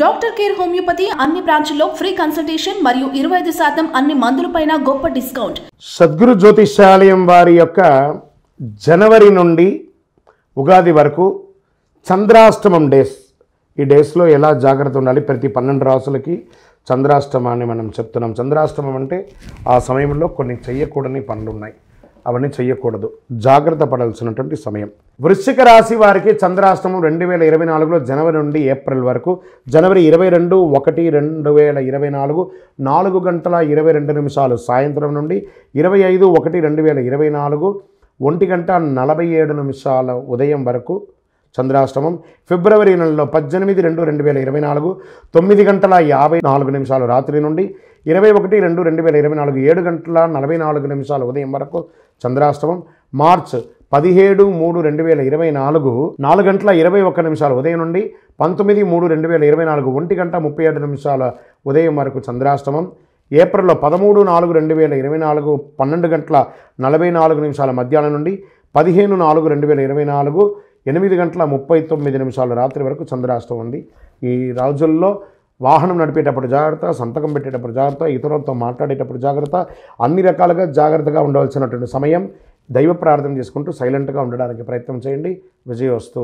Doctor care homeopathy అన్ని బ్రాంచ్ల్లో free consultation మరియు 25% అన్ని మందులపైన గొప్ప డిస్కౌంట్. సద్గురు జ్యోతిష్యాలయం వారి యొక్క జనవరి నుండి ఉగాది వరకు చంద్రాష్టమం డేస్, ఈ డేస్లో ఎలా జాగ్రత్త ఉండాలి, ప్రతి 12 రాసులకి చంద్రాష్టమాన్ని మనం చెప్తున్నాం. చంద్రాష్టమం అంటే ఆ సమయంలో కొన్ని చెయ్యకూడని పనులు ఉన్నాయి, అవన్నీ చెయ్యకూడదు, జాగ్రత్త పడాల్సినటువంటి సమయం. వృశ్చిక రాశి వారికి చంద్రాష్టమం 2024లో జనవరి నుండి ఏప్రిల్ వరకు. జనవరి 22/1/2024 4:22 సాయంత్రం నుండి 25/1/2024 1:47 ఉదయం వరకు చంద్రాష్టమం. ఫిబ్రవరి నెలలో 18/2/2024 9:54 రాత్రి నుండి 21/2/2024 7:44 ఉదయం వరకు చంద్రాష్టమం. మార్చ్ 17/3/2024 4:21 ఉదయం నుండి 19/3/2024 1:37 ఉదయం వరకు చంద్రాష్టమం. ఏప్రిల్లో 13/4/2024 12:44 మధ్యాహ్నం నుండి 15/4/2024 8:39 రాత్రి వరకు చంద్రాష్టమం ఉంది. ఈ రోజుల్లో వాహనం నడిపేటప్పుడు జాగ్రత్త, సంతకం పెట్టేటప్పుడు జాగ్రత్త, ఇతరులతో మాట్లాడేటప్పుడు జాగ్రత్త, అన్ని రకాలుగా జాగ్రత్తగా ఉండవలసినటువంటి సమయం. దైవ ప్రార్థన చేసుకుంటూ సైలెంట్గా ఉండడానికి ప్రయత్నం చేయండి. విజయోస్తు.